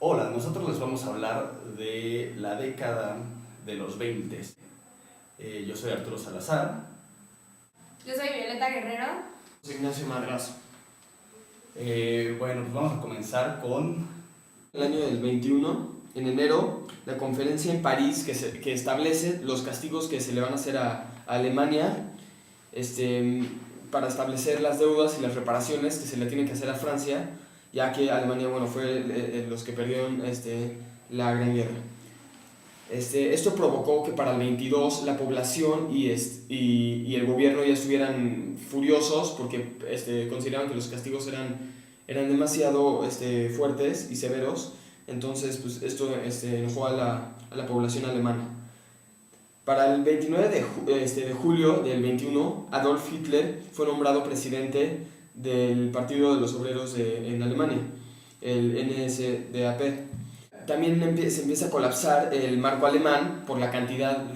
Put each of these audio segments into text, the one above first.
Hola, nosotros les vamos a hablar de la década de los 20. Yo soy Arturo Salazar. Yo soy Violeta Guerrero. Soy Ignacio Madrazo. Bueno, pues vamos a comenzar con... El año del 21, en enero, la conferencia en París que establece los castigos que se le van a hacer a Alemania para establecer las deudas y las reparaciones que se le tienen que hacer a Francia, ya que Alemania fue los que perdieron la Gran Guerra. Esto provocó que para el 22 la población y el gobierno ya estuvieran furiosos porque consideraban que los castigos eran demasiado fuertes y severos. Entonces pues, esto enojó a la población alemana. Para el 29 de julio del 21, Adolf Hitler fue nombrado presidente del Partido de los Obreros en Alemania, el NSDAP. También se empieza a colapsar el marco alemán por la cantidad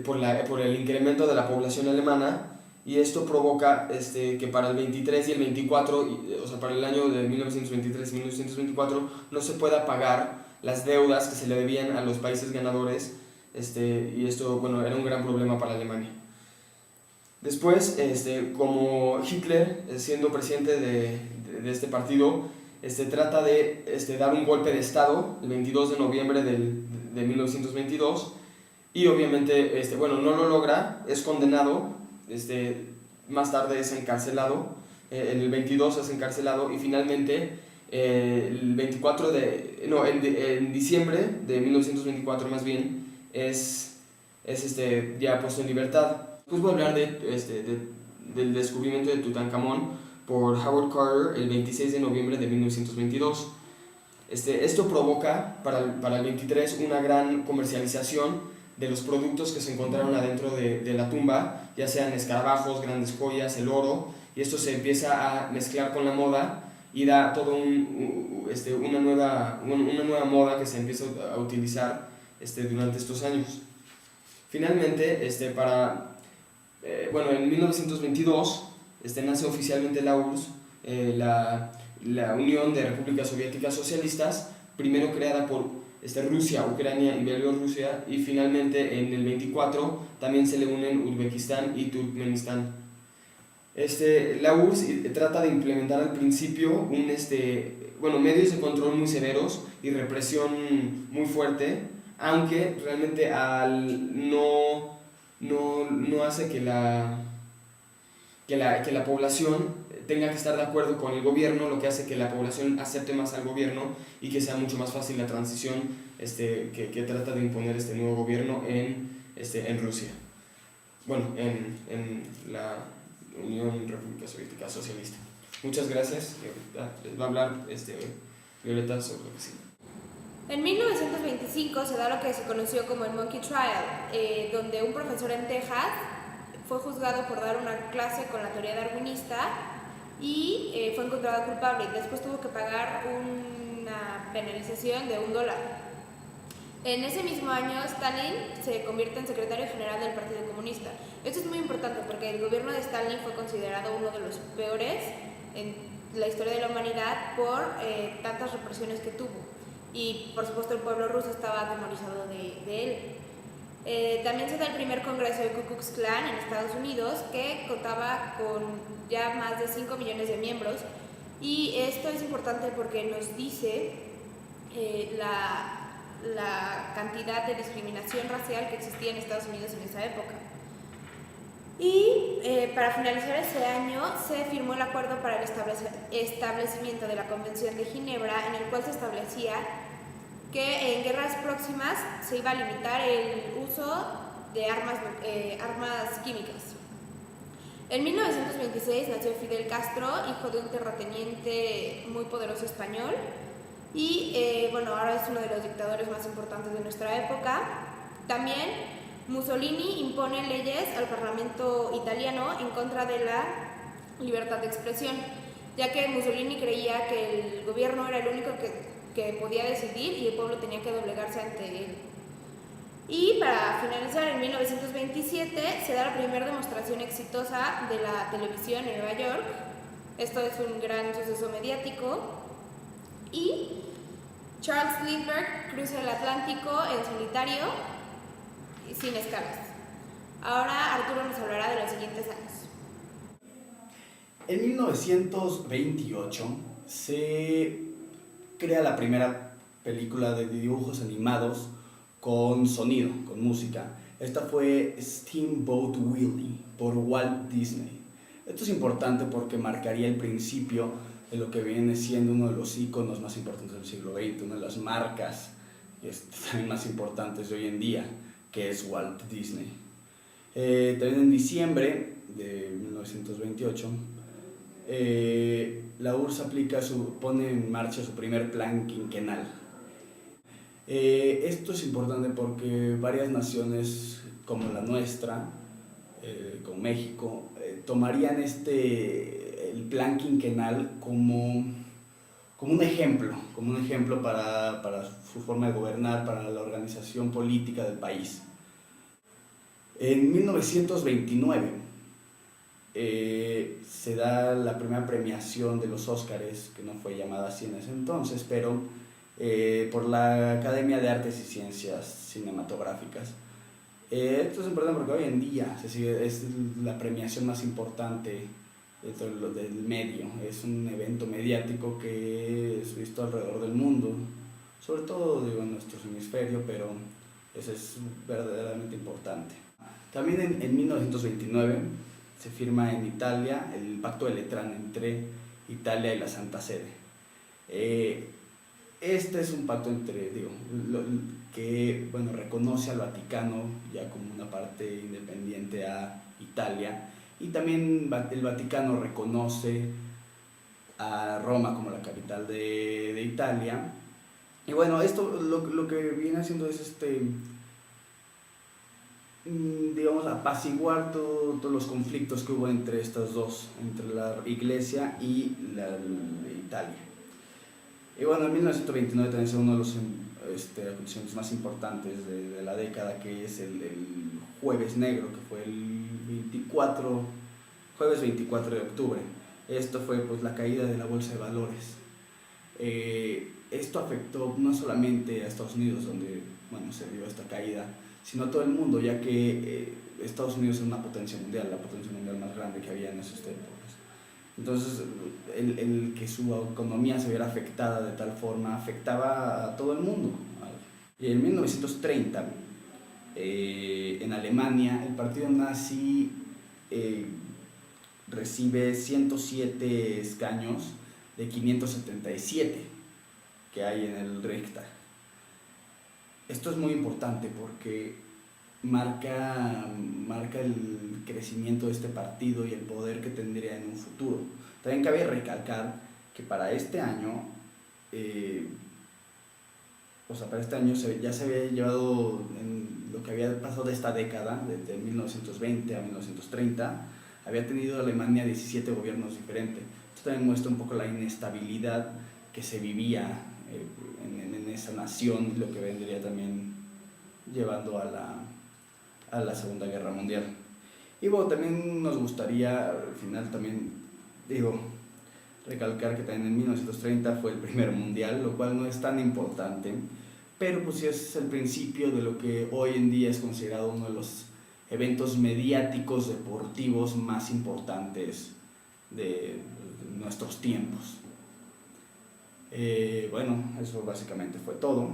por el incremento de la población alemana, y esto provoca que para el 23 y el 24, o sea, para el año de 1923 y 1924, no se pueda pagar las deudas que se le debían a los países ganadores, y esto, era un gran problema para Alemania. Después, como Hitler, siendo presidente de este partido, trata de dar un golpe de estado el 22 de noviembre de 1922, y obviamente no lo logra, es condenado, más tarde es encarcelado, en el 22 es encarcelado, y finalmente en diciembre de 1924 más bien es ya puesto en libertad. Pues voy a hablar del descubrimiento de Tutankamón por Howard Carter el 26 de noviembre de 1922. Esto provoca para el 23 una gran comercialización de los productos que se encontraron adentro de la tumba, ya sean escarabajos, grandes joyas, el oro, y esto se empieza a mezclar con la moda y da todo una nueva moda que se empieza a utilizar durante estos años. Finalmente, en 1922 nace oficialmente la URSS, la Unión de Repúblicas Soviéticas Socialistas, primero creada por Rusia, Ucrania y Bielorrusia, y finalmente en el 24 también se le unen Uzbekistán y Turkmenistán. La URSS trata de implementar al principio medios de control muy severos y represión muy fuerte, aunque realmente no hace que la población tenga que estar de acuerdo con el gobierno, lo que hace que la población acepte más al gobierno y que sea mucho más fácil la transición que trata de imponer este nuevo gobierno en Rusia. En la Unión República Soviética Socialista. Muchas gracias. Les va a hablar Violeta sobre lo que sigue. En 1925 se da lo que se conoció como el Monkey Trial, donde un profesor en Texas fue juzgado por dar una clase con la teoría darwinista y fue encontrado culpable. Después tuvo que pagar una penalización de $1. En ese mismo año, Stalin se convierte en secretario general del Partido Comunista. Esto es muy importante porque el gobierno de Stalin fue considerado uno de los peores en la historia de la humanidad por tantas represiones que tuvo. Y por supuesto el pueblo ruso estaba atemorizado de él. También se da el primer congreso de Ku Klux Klan en Estados Unidos, que contaba con ya más de 5 millones de miembros, y esto es importante porque nos dice la cantidad de discriminación racial que existía en Estados Unidos en esa época. Y para finalizar ese año se firmó el acuerdo para el establecimiento de la Convención de Ginebra, en el cual se establecía que en guerras próximas se iba a limitar el uso de armas químicas. En 1926 nació Fidel Castro, hijo de un terrateniente muy poderoso español, y ahora es uno de los dictadores más importantes de nuestra época. También Mussolini impone leyes al Parlamento italiano en contra de la libertad de expresión, ya que Mussolini creía que el gobierno era el único que podía decidir y el pueblo tenía que doblegarse ante él. Y para finalizar, en 1927 se da la primera demostración exitosa de la televisión en Nueva York. Esto es un gran suceso mediático. Y Charles Lindbergh cruza el Atlántico en solitario y sin escalas. Ahora Arturo nos hablará de los siguientes años. En 1928 se crea la primera película de dibujos animados con sonido, con música. Esta fue Steamboat Willie por Walt Disney. Esto es importante porque marcaría el principio de lo que viene siendo uno de los íconos más importantes del siglo XX, una de las marcas también más importantes de hoy en día, que es Walt Disney. También en diciembre de 1928, la URSS pone en marcha su primer plan quinquenal. Esto es importante porque varias naciones como la nuestra, como México, tomarían el plan quinquenal como un ejemplo para su forma de gobernar, para la organización política del país. En 1929 se da la primera premiación de los Óscares, que no fue llamada así en ese entonces, pero por la Academia de Artes y Ciencias Cinematográficas. Esto es importante porque hoy en día es la premiación más importante del medio. Es un evento mediático que es visto alrededor del mundo, sobre todo en nuestro hemisferio, pero eso es verdaderamente importante. También en 1929 se firma en Italia el Pacto de Letrán entre Italia y la Santa Sede. Este es un pacto que reconoce al Vaticano ya como una parte independiente a Italia, y también el Vaticano reconoce a Roma como la capital de Italia. Y bueno, esto lo que viene haciendo es apaciguar todos los conflictos que hubo entre estas dos, entre la Iglesia y Italia. Y bueno, en 1929 también es uno de los acontecimientos más importantes de la década, que es el Jueves Negro, que fue el jueves 24 de octubre. Esto fue la caída de la bolsa de valores. Esto afectó no solamente a Estados Unidos, donde se dio esta caída, sino a todo el mundo, ya que Estados Unidos es una potencia mundial, la potencia mundial más grande que había en esas épocas. Entonces, el que su economía se viera afectada de tal forma afectaba a todo el mundo. Y en 1930, en Alemania, el partido nazi recibe 107 escaños de 577 que hay en el Reichstag. Esto es muy importante porque marca el crecimiento de este partido y el poder que tendría en un futuro. También cabe recalcar que para este año, ya se había llevado, en lo que había pasado de esta década, desde 1920 a 1930, había tenido Alemania 17 gobiernos diferentes. Esto también muestra un poco la inestabilidad que se vivía en esa nación, lo que vendría también llevando a la Segunda Guerra Mundial. Y bueno, también nos gustaría al final recalcar que también en 1930 fue el primer mundial, lo cual no es tan importante, pero pues sí es el principio de lo que hoy en día es considerado uno de los eventos mediáticos deportivos más importantes de nuestros tiempos. Bueno, eso básicamente fue todo.